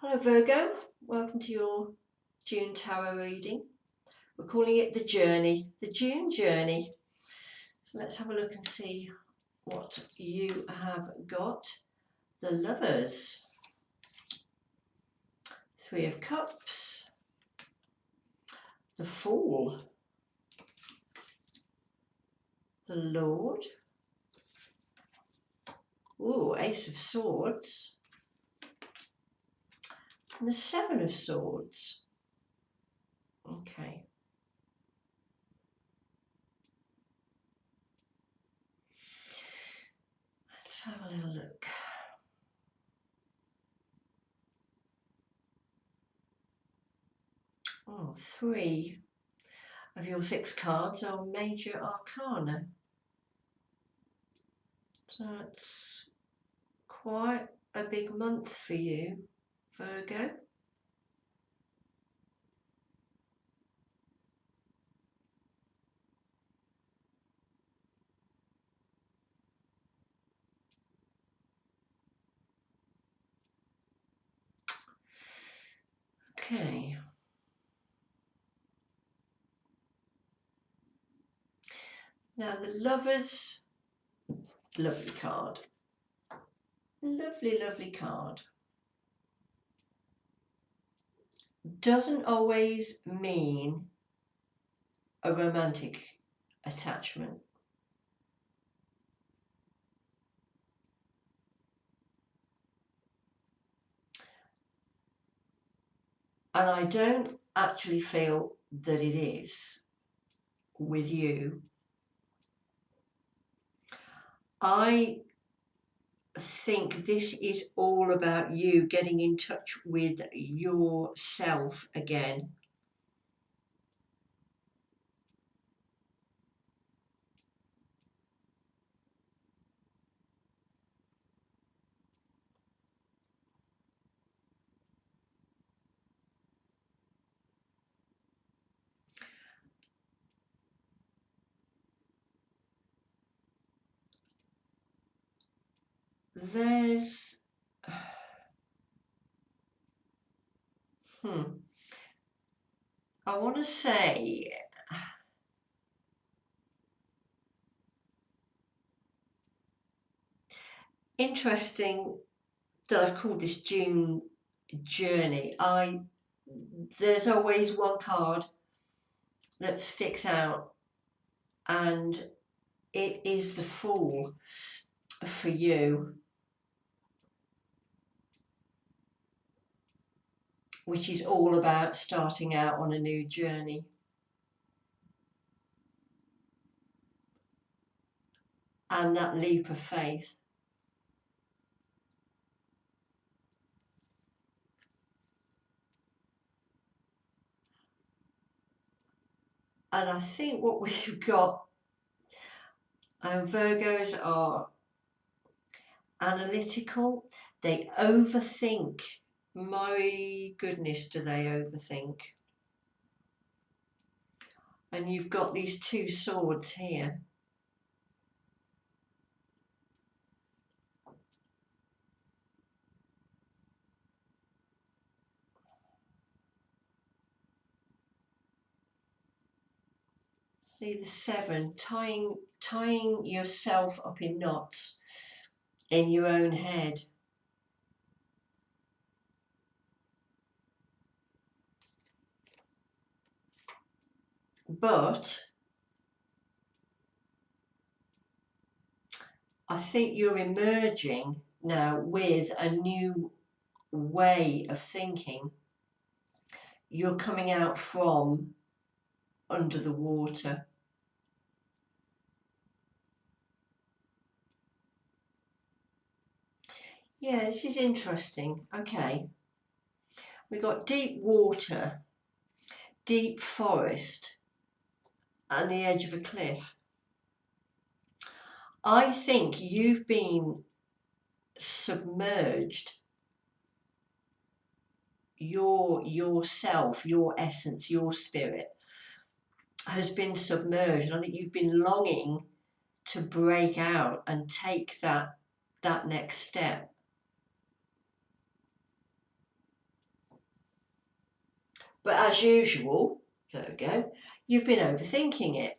Hello Virgo, welcome to your June tarot reading. We're calling it the journey, the June journey. So let's have a look and see what you have got. The Lovers, Three of Cups, the Fool, the Lord, Ace of Swords, and the Seven of Swords. Okay. Let's have a little look. Three of your 6 cards are major arcana. So it's quite a big month for you, Virgo. Okay. Now the Lovers, lovely card. Lovely, lovely card. Doesn't always mean a romantic attachment. And I don't actually feel that it is with you. I think this is all about you getting in touch with yourself again. There's I want to say interesting that I've called this June journey. There's always one card that sticks out, and it is the Fool for you, which is all about starting out on a new journey. And that leap of faith. And I think what we've got, Virgos are analytical, they overthink. My goodness, do they overthink. And you've got these 2 swords here. See the 7, tying yourself up in knots in your own head. But I think you're emerging now with a new way of thinking. You're coming out from under the water. Yeah, this is interesting. Okay. We've got deep water, deep forest, and the edge of a cliff. I think you've been submerged. Yourself, your essence, your spirit has been submerged, and I think you've been longing to break out and take that next step. But as usual, Virgo, you've been overthinking it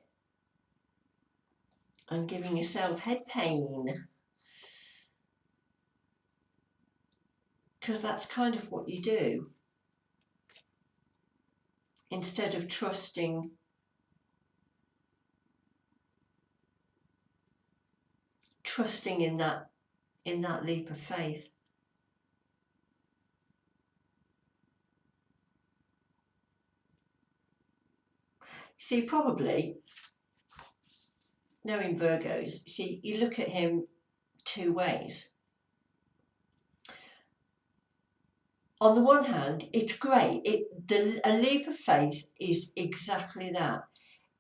and giving yourself head pain. Because that's kind of what you do. Instead of trusting in that leap of faith. See, probably, knowing Virgos, see, you look at him two ways. On the one hand, it's great. A leap of faith is exactly that.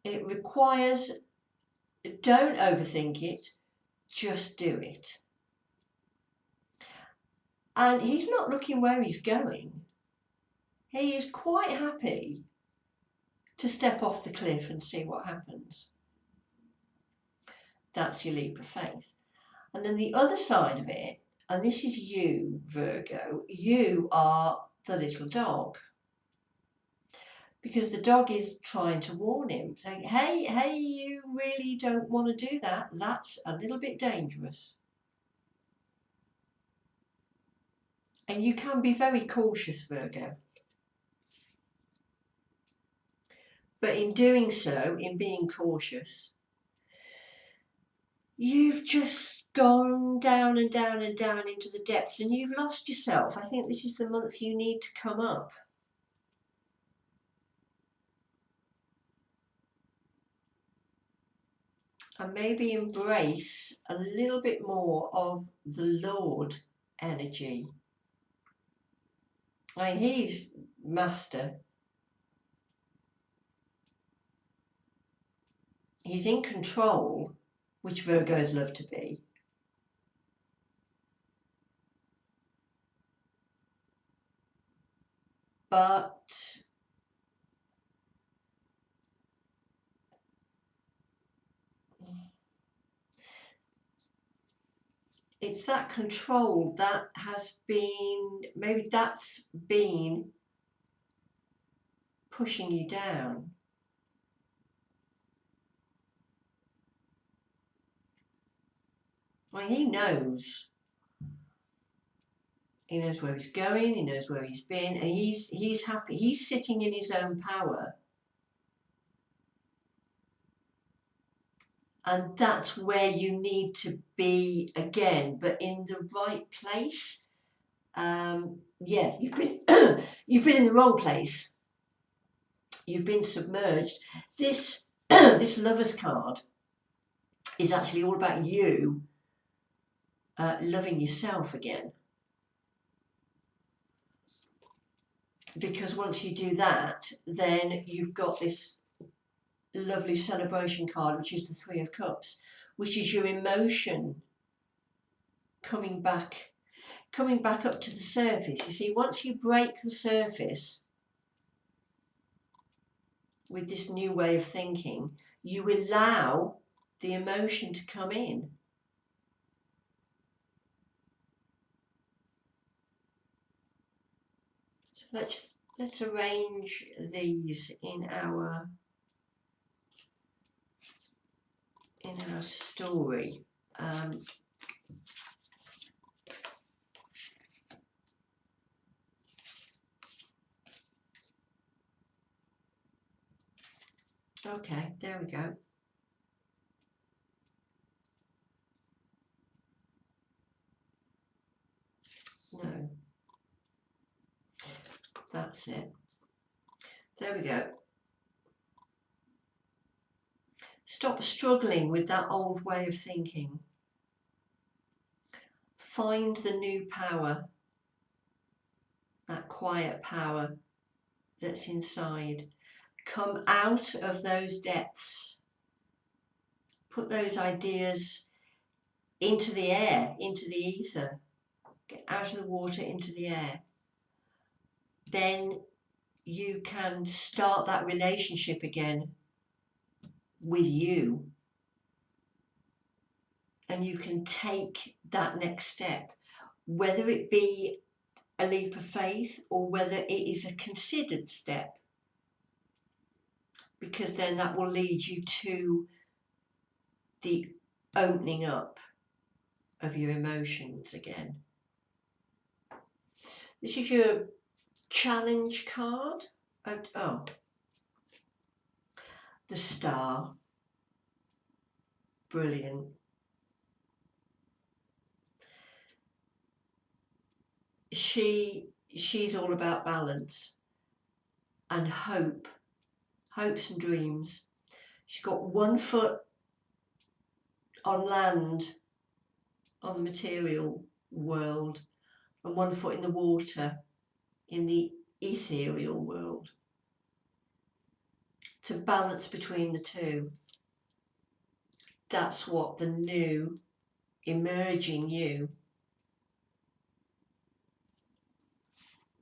It requires, don't overthink it, just do it. And he's not looking where he's going. He is quite happy to step off the cliff and see what happens. That's your leap of faith. And then the other side of it, and this is you, Virgo, you are the little dog. Because the dog is trying to warn him, saying, hey, you really don't want to do that. That's a little bit dangerous. And you can be very cautious, Virgo. But in doing so, in being cautious, you've just gone down and down and down into the depths and you've lost yourself. I think this is the month you need to come up. And maybe embrace a little bit more of the Lord energy. I mean, he's master. He's in control, which Virgos love to be. But it's that control that has been, maybe that's been pushing you down. Well, he knows. He knows where he's going, he knows where he's been, and he's happy. He's sitting in his own power. And that's where you need to be again, but in the right place. Yeah, you've been you've been in the wrong place. You've been submerged. This this Lover's card is actually all about you loving yourself again. Because once you do that, then you've got this lovely celebration card, which is the Three of Cups, which is your emotion coming back up to the surface. You see, once you break the surface with this new way of thinking, you allow the emotion to come in. So let's arrange these in our story. Okay, there we go. No, that's it. There we go. Stop struggling with that old way of thinking. Find the new power, that quiet power that's inside. Come out of those depths. Put those ideas into the air, into the ether. Get out of the water, into the air. Then you can start that relationship again with you. And you can take that next step, whether it be a leap of faith or whether it is a considered step, because then that will lead you to the opening up of your emotions again. This is your challenge card. Oh, the Star. Brilliant. She's all about balance and hope, hopes and dreams. She's got one foot on land, on the material world, and one foot in the water, in the ethereal world. It's a balance between the two. That's what the new emerging you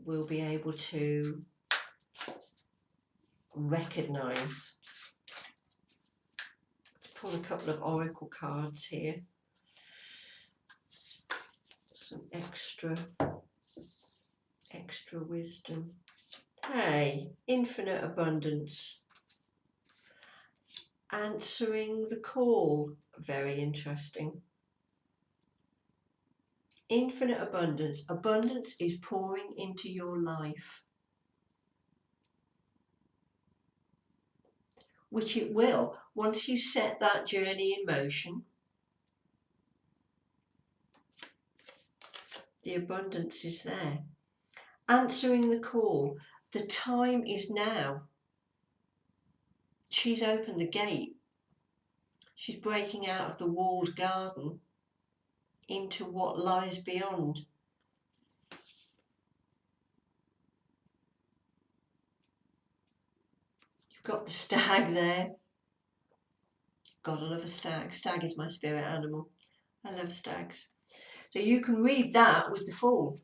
will be able to recognize. Pull a couple of oracle cards here. Some extra wisdom. Hey, infinite abundance. Answering the call. Very interesting. Infinite abundance. Abundance is pouring into your life, which it will once you set that journey in motion. The abundance is there. Answering the call. The time is now. She's opened the gate. She's breaking out of the walled garden into what lies beyond. You've got the stag there. God, I love a stag. Stag is my spirit animal. I love stags. So you can read that with the Fool.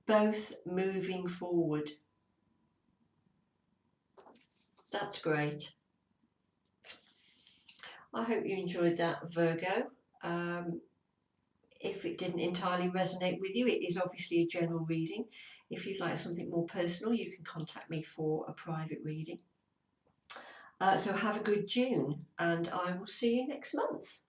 Both moving forward. That's great. I hope you enjoyed that, Virgo. If it didn't entirely resonate with you, it is obviously a general reading. If you'd like something more personal, you can contact me for a private reading. So have a good June, and I will see you next month.